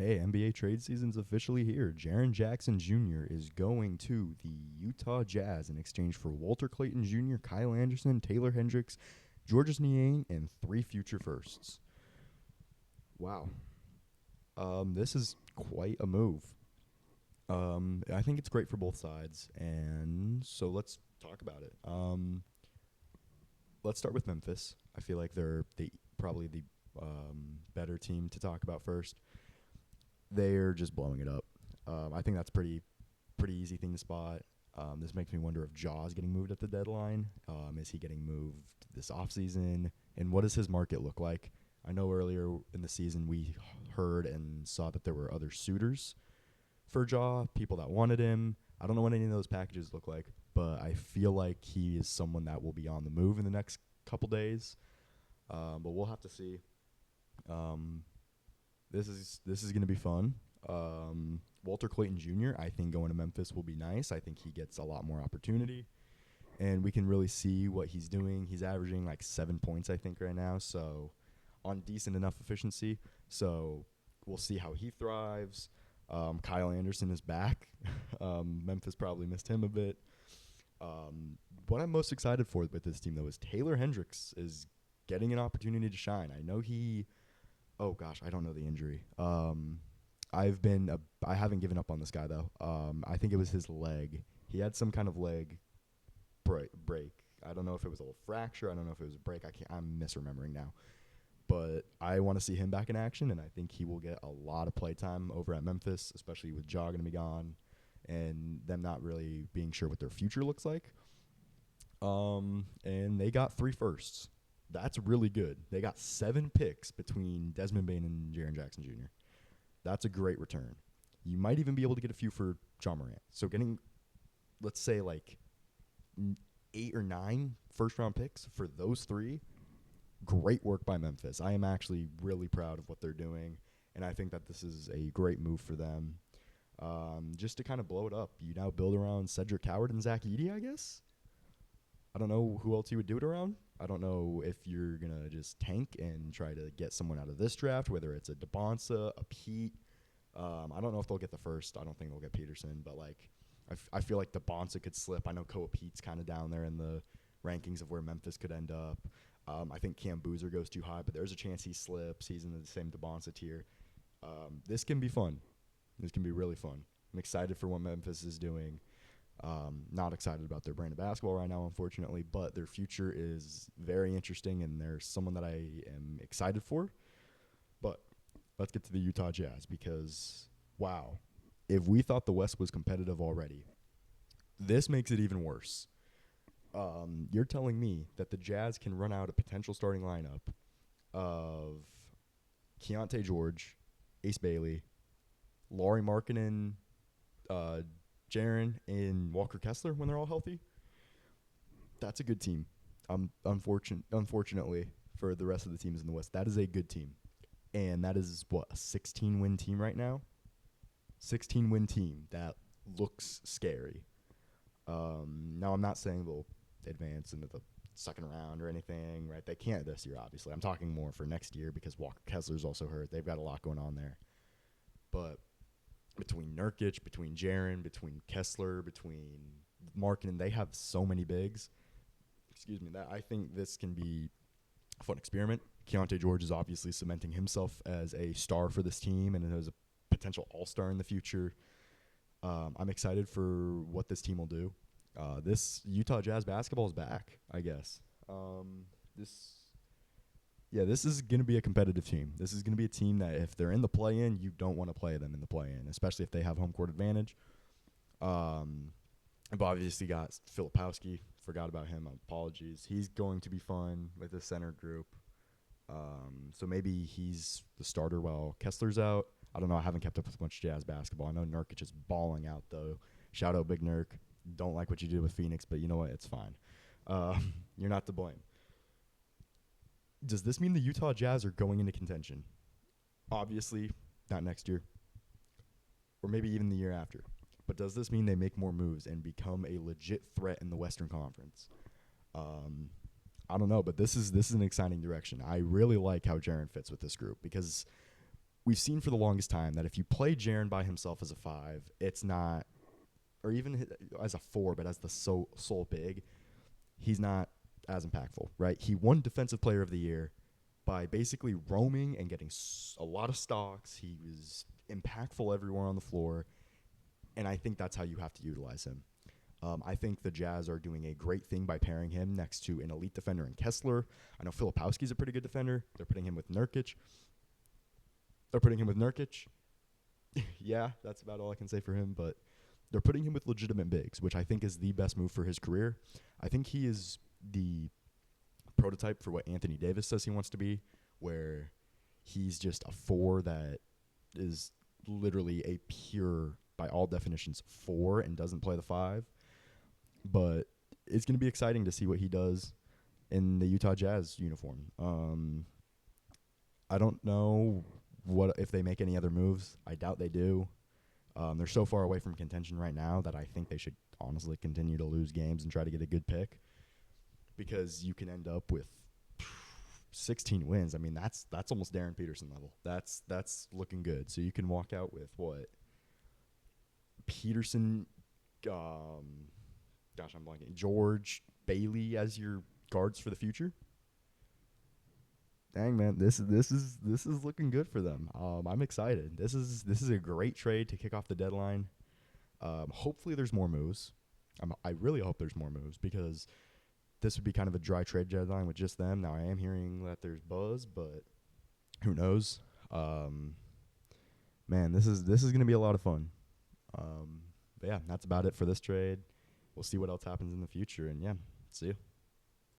Hey, NBA trade season's officially here. Jaren Jackson Jr. is going to the Utah Jazz in exchange for Walter Clayton Jr., Kyle Anderson, Taylor Hendricks, Georges Niang, and 3 future firsts. Wow. This is quite a move. I think it's great for both sides, and so let's talk about it. Let's start with Memphis. I feel like they're probably the better team to talk about first. They're just blowing it up. I think that's pretty easy thing to spot. This makes me wonder if Jaw's getting moved at the deadline. Is he getting moved this offseason? And what does his market look like? I know earlier in the season we heard and saw that there were other suitors for Jaw, people that wanted him. I don't know what any of those packages look like, but I feel like he is someone that will be on the move in the next couple days. But we'll have to see. This is going to be fun. Walter Clayton Jr., I think going to Memphis will be nice. I think he gets a lot more opportunity, and we can really see what he's doing. He's averaging like 7 points, I think, right now, so on decent enough efficiency. So we'll see how he thrives. Kyle Anderson is back. Memphis probably missed him a bit. What I'm most excited for with this team, though, is Taylor Hendricks is getting an opportunity to shine. I know oh gosh, I don't know the injury. I haven't given up on this guy though. I think it was his leg. He had some kind of leg break. I don't know if it was a little fracture. I don't know if it was a break. I'm misremembering now. But I want to see him back in action, and I think he will get a lot of play time over at Memphis, especially with Ja going to be gone and them not really being sure what their future looks like. And they got 3 firsts. That's really good. They got 7 picks between Desmond Bane and Jaren Jackson Jr. That's a great return. You might even be able to get a few for John Morant. So getting, let's say, like 8 or 9 first-round picks for those 3, great work by Memphis. I am actually really proud of what they're doing, and I think that this is a great move for them. Just to kind of blow it up, you now build around Cedric Howard and Zach Edey, I guess. I don't know who else you would do it around. I don't know if you're going to just tank and try to get someone out of this draft, whether it's a DeBonsa, a Pete. I don't know if they'll get the first. I don't think they'll get Peterson, but like I feel like DeBonsa could slip. I know Koa Pete's kind of down there in the rankings of where Memphis could end up. I think Cam Boozer goes too high, but there's a chance he slips. He's in the same DeBonsa tier. This can be fun. This can be really fun. I'm excited for what Memphis is doing. Not excited about their brand of basketball right now, unfortunately, but their future is very interesting, and they're someone that I am excited for. But let's get to the Utah Jazz because, wow, if we thought the West was competitive already, this makes it even worse. You're telling me that the Jazz can run out a potential starting lineup of Keontae George, Ace Bailey, Lauri Markkanen, Jaren, and Walker Kessler when they're all healthy? That's a good team. Unfortunately, for the rest of the teams in the West, that is a good team. And that is, a 16-win team right now? 16-win team. That looks scary. Now, I'm not saying they'll advance into the second round or anything, right? They can't this year, obviously. I'm talking more for next year because Walker Kessler's also hurt. They've got a lot going on there. But between Nurkic, between Jaren, between Kessler, between Markkanen, they have so many bigs. That I think this can be a fun experiment. Keontae George is obviously cementing himself as a star for this team and as a potential all-star in the future. I'm excited for what this team will do. This Utah Jazz basketball is back, I guess. This is going to be a competitive team. This is going to be a team that if they're in the play-in, you don't want to play them in the play-in, especially if they have home court advantage. I've obviously got Filipowski. Forgot about him. Apologies. He's going to be fun with the center group. So maybe he's the starter while Kessler's out. I don't know. I haven't kept up with much Jazz basketball. I know Nurkic is balling out, though. Shout out Big Nurk. Don't like what you did with Phoenix, but you know what? It's fine. You're not to blame. Does this mean the Utah Jazz are going into contention? Obviously, not next year, or maybe even the year after. But does this mean they make more moves and become a legit threat in the Western Conference? I don't know, but this is an exciting direction. I really like how Jaren fits with this group because we've seen for the longest time that if you play Jaren by himself as a 5, it's not, or even as a 4, but as the sole big, he's not as impactful, right? He won Defensive Player of the Year by basically roaming and getting a lot of stocks. He was impactful everywhere on the floor, and I think that's how you have to utilize him. I think the Jazz are doing a great thing by pairing him next to an elite defender in Kessler. I know Filipowski's a pretty good defender. They're putting him with Nurkic. Yeah, that's about all I can say for him, but they're putting him with legitimate bigs, which I think is the best move for his career. I think he is the prototype for what Anthony Davis says he wants to be, where he's just a 4 that is literally a pure, by all definitions, 4 and doesn't play the 5. But it's going to be exciting to see what he does in the Utah Jazz uniform. I don't know if they make any other moves. I doubt they do. They're so far away from contention right now that I think they should honestly continue to lose games and try to get a good pick, because you can end up with 16 wins. I mean, that's almost Darren Peterson level. That's looking good. So you can walk out with what? Peterson, I'm blanking. George, Bailey as your guards for the future. Dang, man, this is looking good for them. I'm excited. This is a great trade to kick off the deadline. Hopefully there's more moves. I really hope there's more moves, because this would be kind of a dry trade deadline with just them. Now I am hearing that there's buzz, but who knows? Man, this is going to be a lot of fun. But yeah, that's about it for this trade. We'll see what else happens in the future, and yeah, see you.